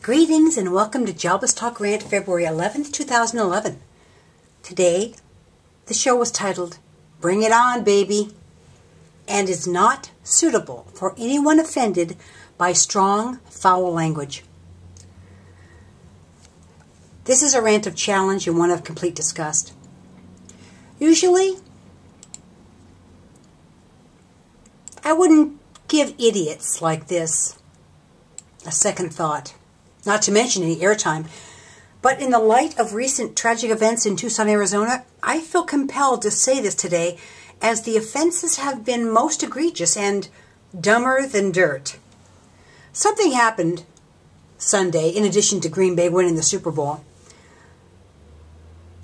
Greetings and welcome to Jobless Talk Rant, February 11th, 2011. Today, the show was titled, Bring It On, Baby, and is not suitable for anyone offended by strong, foul language. This is a rant of challenge and one of complete disgust. Usually, I wouldn't give idiots like this a second thought, not to mention any airtime. But in the light of recent tragic events in Tucson, Arizona, I feel compelled to say this today, as the offenses have been most egregious and dumber than dirt. Something happened Sunday, in addition to Green Bay winning the Super Bowl,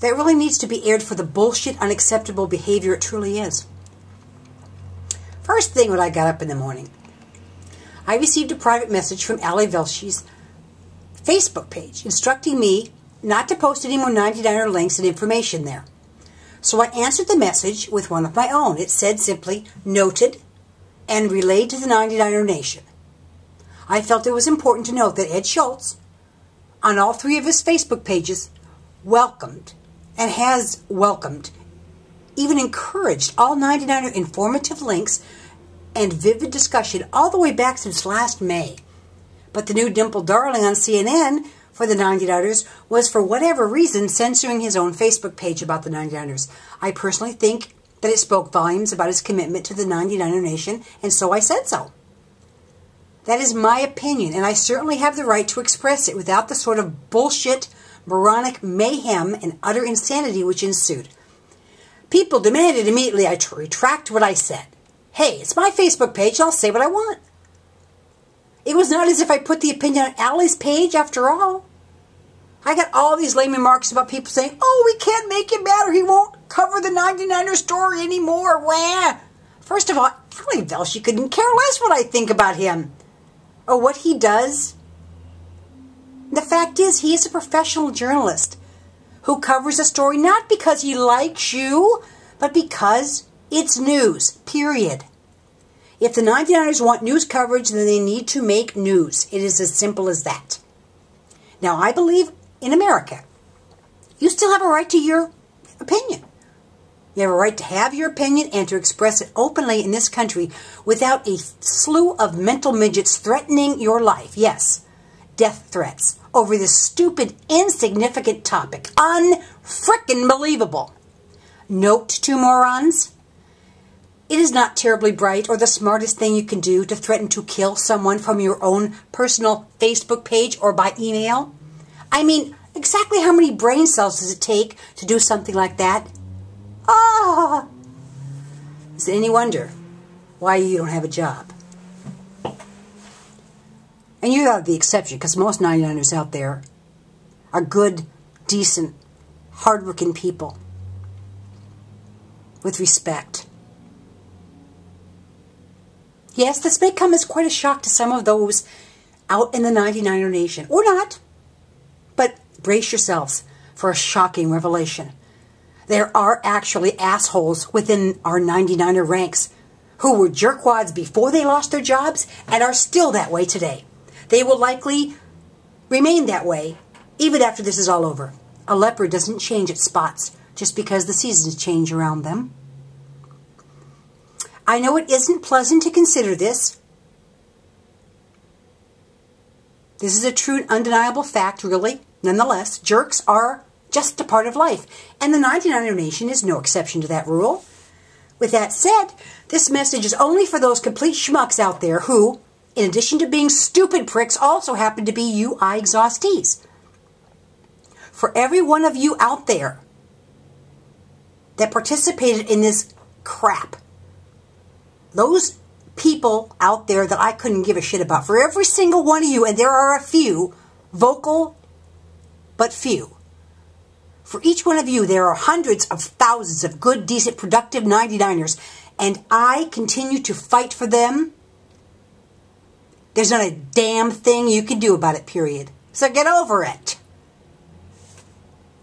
that really needs to be aired for the bullshit, unacceptable behavior it truly is. First thing when I got up in the morning, I received a private message from Ali Velsh's Facebook page instructing me not to post any more 99er links and information there. So I answered the message with one of my own. It said simply, noted and relayed to the 99er Nation. I felt it was important to note that Ed Schultz, on all three of his Facebook pages, welcomed and has welcomed, even encouraged all 99er informative links and vivid discussion all the way back since last May. But the new Dimple Darling on CNN for the 99ers was, for whatever reason, censoring his own Facebook page about the 99ers. I personally think that it spoke volumes about his commitment to the 99er Nation, and so I said so. That is my opinion, and I certainly have the right to express it without the sort of bullshit, moronic mayhem and utter insanity which ensued. People demanded immediately I retract what I said. Hey, it's my Facebook page, I'll say what I want. It was not as if I put the opinion on Allie's page, after all. I got all these lame remarks about people saying, oh, we can't make him mad or he won't cover the 99er story anymore. Wah. First of all, Ali Velshi couldn't care less what I think about him or what he does. The fact is, he is a professional journalist who covers a story not because he likes you, but because it's news, period. If the 99ers want news coverage, then they need to make news. It is as simple as that. Now, I believe in America, you still have a right to your opinion. You have a right to have your opinion and to express it openly in this country without a slew of mental midgets threatening your life. Yes, death threats over this stupid, insignificant topic. Unfrickin' believable. Note to morons. It is not terribly bright or the smartest thing you can do to threaten to kill someone from your own personal Facebook page or by email. I mean, exactly how many brain cells does it take to do something like that? Is it any wonder why you don't have a job? And you are the exception, because most 99ers out there are good, decent, hardworking people with respect. Yes, this may come as quite a shock to some of those out in the 99er Nation, or not, but brace yourselves for a shocking revelation. There are actually assholes within our 99er ranks who were jerkwads before they lost their jobs and are still that way today. They will likely remain that way even after this is all over. A leopard doesn't change its spots just because the seasons change around them. I know it isn't pleasant to consider this. This is a true and undeniable fact, really. Nonetheless, jerks are just a part of life, and the 99er Nation is no exception to that rule. With that said, this message is only for those complete schmucks out there who, in addition to being stupid pricks, also happen to be UI exhaustees. For every one of you out there that participated in this crap, those people out there that I couldn't give a shit about, for every single one of you, and there are a few, vocal but few, for each one of you there are hundreds of thousands of good, decent, productive 99ers, and I continue to fight for them. There's not a damn thing you can do about it, period. So get over it.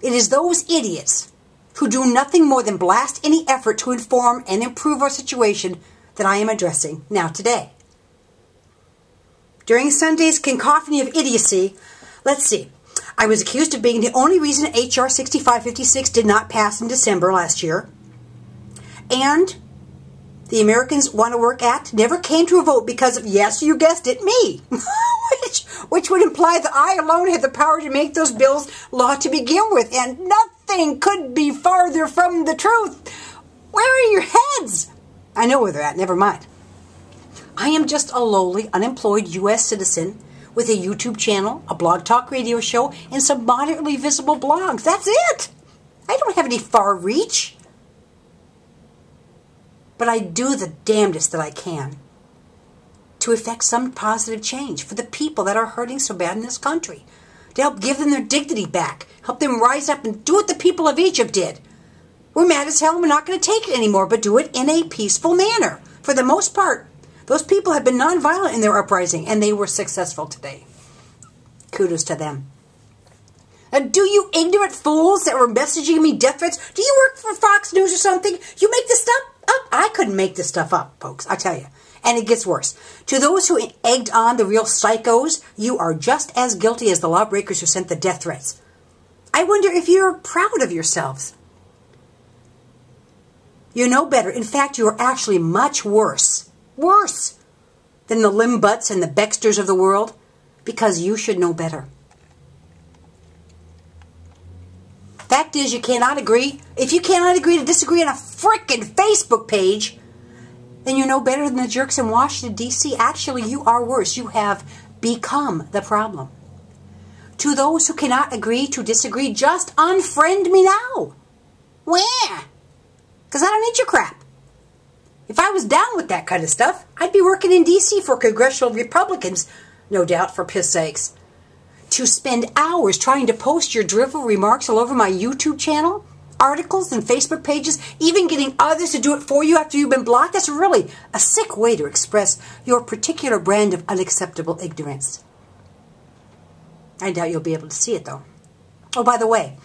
It is those idiots who do nothing more than blast any effort to inform and improve our situation that I am addressing now today. During Sunday's cacophony of idiocy, Let's see. I was accused of being the only reason H.R. 6556 did not pass in December last year. And the Americans Want to Work Act never came to a vote because of, yes, you guessed it, me. which would imply that I alone had the power to make those bills law to begin with. And nothing could be farther from the truth. Where are your heads? I know where they're at, never mind. I am just a lowly, unemployed U.S. citizen with a YouTube channel, a blog talk radio show, and some moderately visible blogs. That's it. I don't have any far reach. But I do the damnedest that I can to effect some positive change for the people that are hurting so bad in this country, to help give them their dignity back, help them rise up and do what the people of Egypt did. We're mad as hell and we're not going to take it anymore, but do it in a peaceful manner. For the most part, those people have been nonviolent in their uprising, and they were successful today. Kudos to them. Do you ignorant fools that were messaging me death threats, do you work for Fox News or something? You make this stuff up? I couldn't make this stuff up, folks, I tell you. And it gets worse. To those who egged on the real psychos, you are just as guilty as the lawbreakers who sent the death threats. I wonder if you're proud of yourselves. You know better. In fact, you are actually much worse than the Limbutts and the Bexters of the world, because you should know better. Fact is, you cannot agree. If you cannot agree to disagree on a frickin' Facebook page, then you know better than the jerks in Washington, D.C. Actually, you are worse. You have become the problem. To those who cannot agree to disagree, just unfriend me now. Where? Because I don't need your crap. If I was down with that kind of stuff, I'd be working in D.C. for congressional Republicans, no doubt, for piss sakes. To spend hours trying to post your drivel remarks all over my YouTube channel, articles and Facebook pages, even getting others to do it for you after you've been blocked, that's really a sick way to express your particular brand of unacceptable ignorance. I doubt you'll be able to see it, though. Oh, by the way,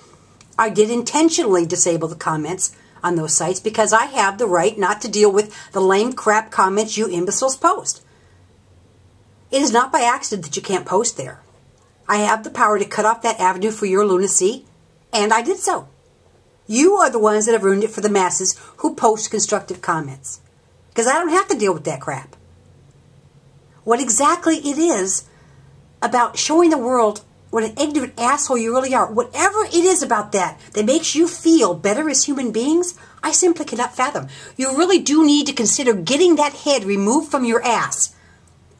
I did intentionally disable the comments on those sites because I have the right not to deal with the lame crap comments you imbeciles post. It is not by accident that you can't post there. I have the power to cut off that avenue for your lunacy, and I did so. You are the ones that have ruined it for the masses who post constructive comments. Because I don't have to deal with that crap. What exactly it is about showing the world what an ignorant asshole you really are, whatever it is about that makes you feel better as human beings, I simply cannot fathom. You really do need to consider getting that head removed from your ass.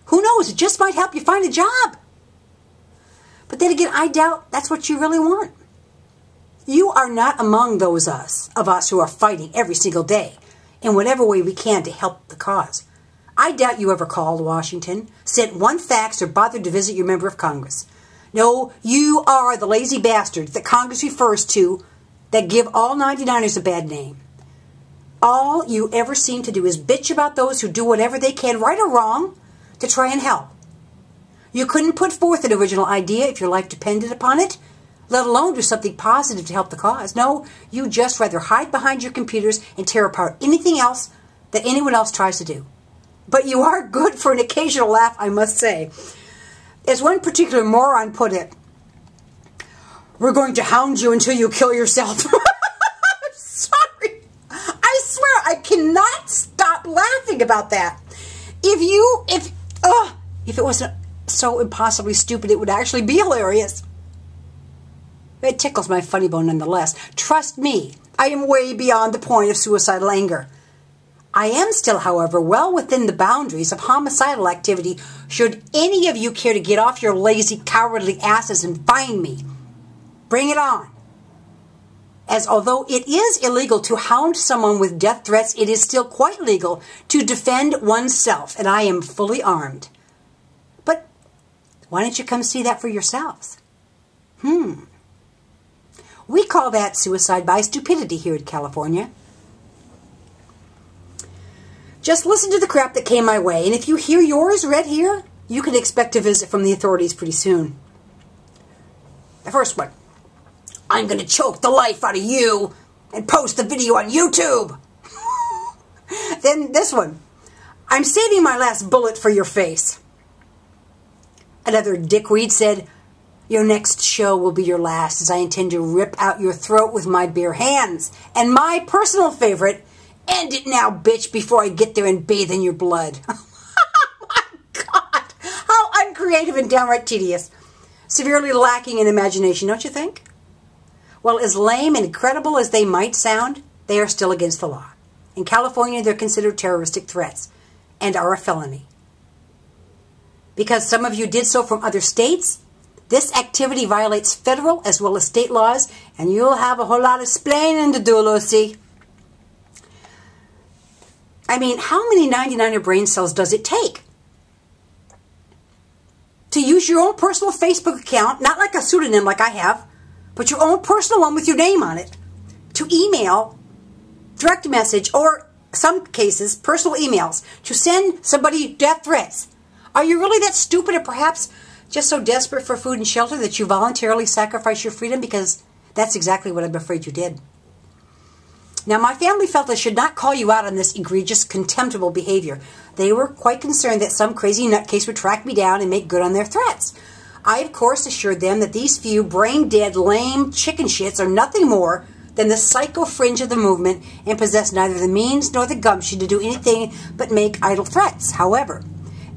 Who knows, it just might help you find a job. But then again, I doubt that's what you really want. You are not among those of us who are fighting every single day in whatever way we can to help the cause. I doubt you ever called Washington, sent one fax, or bothered to visit your member of Congress. No, you are the lazy bastards that Congress refers to that give all 99ers a bad name. All you ever seem to do is bitch about those who do whatever they can, right or wrong, to try and help. You couldn't put forth an original idea if your life depended upon it, let alone do something positive to help the cause. No, you just rather hide behind your computers and tear apart anything else that anyone else tries to do. But you are good for an occasional laugh, I must say. As one particular moron put it, we're going to hound you until you kill yourself. I'm sorry. I swear I cannot stop laughing about that. If it wasn't so impossibly stupid, it would actually be hilarious. It tickles my funny bone nonetheless. Trust me, I am way beyond the point of suicidal anger. I am still, however, well within the boundaries of homicidal activity should any of you care to get off your lazy, cowardly asses and find me. Bring it on. As although it is illegal to hound someone with death threats, it is still quite legal to defend oneself, and I am fully armed. But why don't you come see that for yourselves? We call that suicide by stupidity here in California. Just listen to the crap that came my way, and if you hear yours read here, you can expect a visit from the authorities pretty soon. The first one. I'm going to choke the life out of you and post the video on YouTube. Then this one. I'm saving my last bullet for your face. Another dickweed said, Your next show will be your last, as I intend to rip out your throat with my bare hands. And my personal favorite, end it now, bitch, before I get there and bathe in your blood. Oh my God. How uncreative and downright tedious. Severely lacking in imagination, don't you think? Well, as lame and incredible as they might sound, they are still against the law. In California, they're considered terroristic threats and are a felony. Because some of you did so from other states, this activity violates federal as well as state laws, and you'll have a whole lot of explaining to do, Lucy. I mean, how many 99er brain cells does it take to use your own personal Facebook account, not like a pseudonym like I have, but your own personal one with your name on it, to email, direct message, or some cases, personal emails, to send somebody death threats? Are you really that stupid, or perhaps just so desperate for food and shelter that you voluntarily sacrifice your freedom? Because that's exactly what I'm afraid you did. Now, my family felt I should not call you out on this egregious, contemptible behavior. They were quite concerned that some crazy nutcase would track me down and make good on their threats. I, of course, assured them that these few brain-dead, lame chicken shits are nothing more than the psycho fringe of the movement and possess neither the means nor the gumption to do anything but make idle threats. However,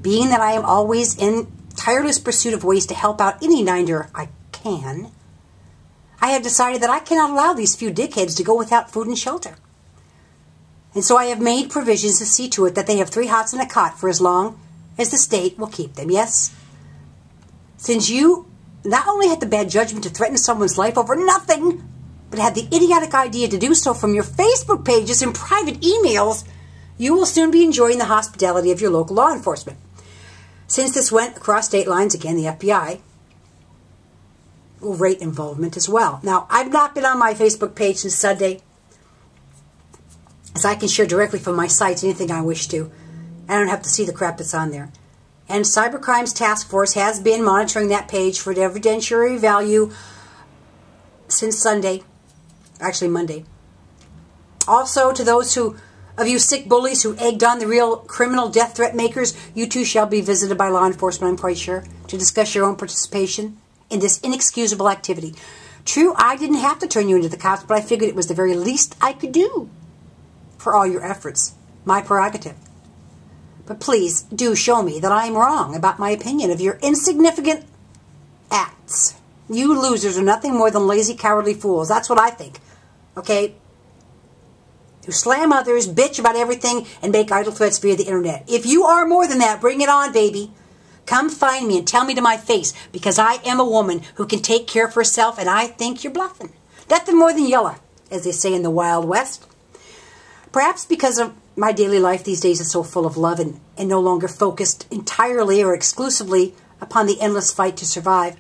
being that I am always in tireless pursuit of ways to help out any Niner I can, I have decided that I cannot allow these few dickheads to go without food and shelter. And so I have made provisions to see to it that they have 3 hots and a cot for as long as the state will keep them. Yes, since you not only had the bad judgment to threaten someone's life over nothing, but had the idiotic idea to do so from your Facebook pages and private emails, you will soon be enjoying the hospitality of your local law enforcement. Since this went across state lines, again, the FBI will rate involvement as well. Now, I've not been on my Facebook page since Sunday, as I can share directly from my sites anything I wish to. I don't have to see the crap that's on there. And Cybercrimes Task Force has been monitoring that page for evidentiary value since Sunday, actually Monday. Also, to those of you sick bullies who egged on the real criminal death threat makers, you too shall be visited by law enforcement, I'm quite sure, to discuss your own participation in this inexcusable activity. True, I didn't have to turn you into the cops, but I figured it was the very least I could do for all your efforts. My prerogative. But please do show me that I am wrong about my opinion of your insignificant acts. You losers are nothing more than lazy, cowardly fools. That's what I think. Okay? Who slam others, bitch about everything, and make idle threats via the internet. If you are more than that, bring it on, baby. Come find me and tell me to my face, because I am a woman who can take care of herself, and I think you're bluffing. Nothing more than yellow, as they say in the Wild West. Perhaps because of my daily life these days is so full of love and no longer focused entirely or exclusively upon the endless fight to survive,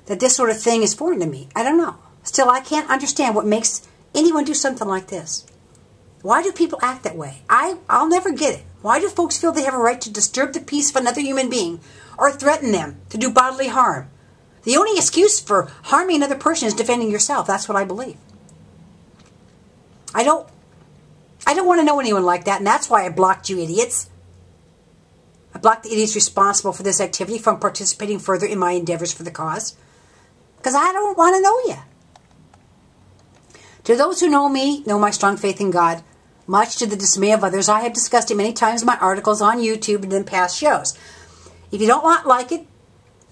that this sort of thing is foreign to me. I don't know. Still, I can't understand what makes anyone do something like this. Why do people act that way? I'll never get it. Why do folks feel they have a right to disturb the peace of another human being or threaten them to do bodily harm? The only excuse for harming another person is defending yourself. That's what I believe. I don't want to know anyone like that, and that's why I blocked you idiots. I blocked the idiots responsible for this activity from participating further in my endeavors for the cause. Because I don't want to know you. To those who know me, know my strong faith in God, much to the dismay of others, I have discussed it many times in my articles on YouTube and in past shows. If you don't like it,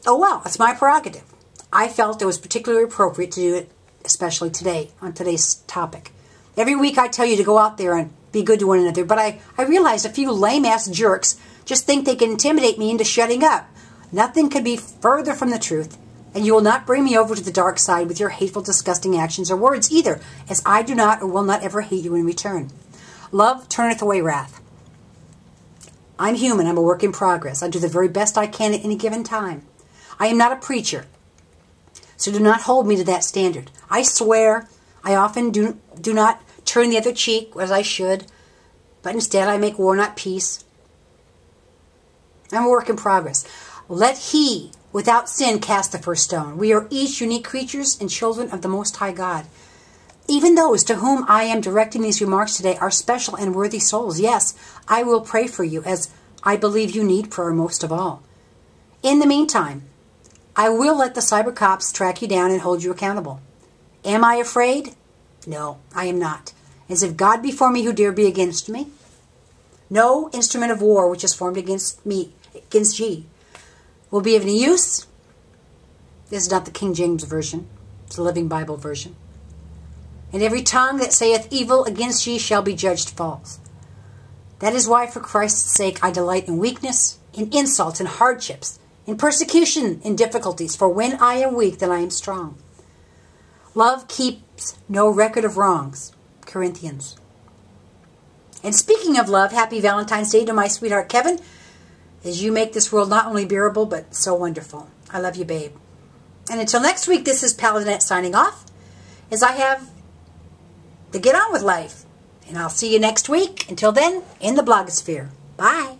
oh well, it's my prerogative. I felt it was particularly appropriate to do it, especially today, on today's topic. Every week I tell you to go out there and be good to one another, but I realize a few lame-ass jerks just think they can intimidate me into shutting up. Nothing could be further from the truth, and you will not bring me over to the dark side with your hateful, disgusting actions or words either, as I do not or will not ever hate you in return. Love turneth away wrath. I'm human. I'm a work in progress. I do the very best I can at any given time. I am not a preacher, so do not hold me to that standard. I swear I often do not turn the other cheek as I should, but instead I make war, not peace. I'm a work in progress. Let he without sin cast the first stone. We are each unique creatures and children of the Most High God. Even those to whom I am directing these remarks today are special and worthy souls. Yes, I will pray for you, as I believe you need prayer most of all. In the meantime, I will let the cyber cops track you down and hold you accountable. Am I afraid? No, I am not. As if God be for me, who dare be against me? No instrument of war which is formed against ye, will be of any use. This is not the King James Version. It's the Living Bible Version. And every tongue that saith evil against ye shall be judged false. That is why, for Christ's sake, I delight in weakness, in insults, in hardships, in persecution, in difficulties. For when I am weak, then I am strong. Love keeps no record of wrongs. Corinthians. And speaking of love, happy Valentine's Day to my sweetheart Kevin, as you make this world not only bearable, but so wonderful. I love you, babe. And until next week, this is Paladinette signing off, as I have to get on with life. And I'll see you next week. Until then, in the blogosphere. Bye.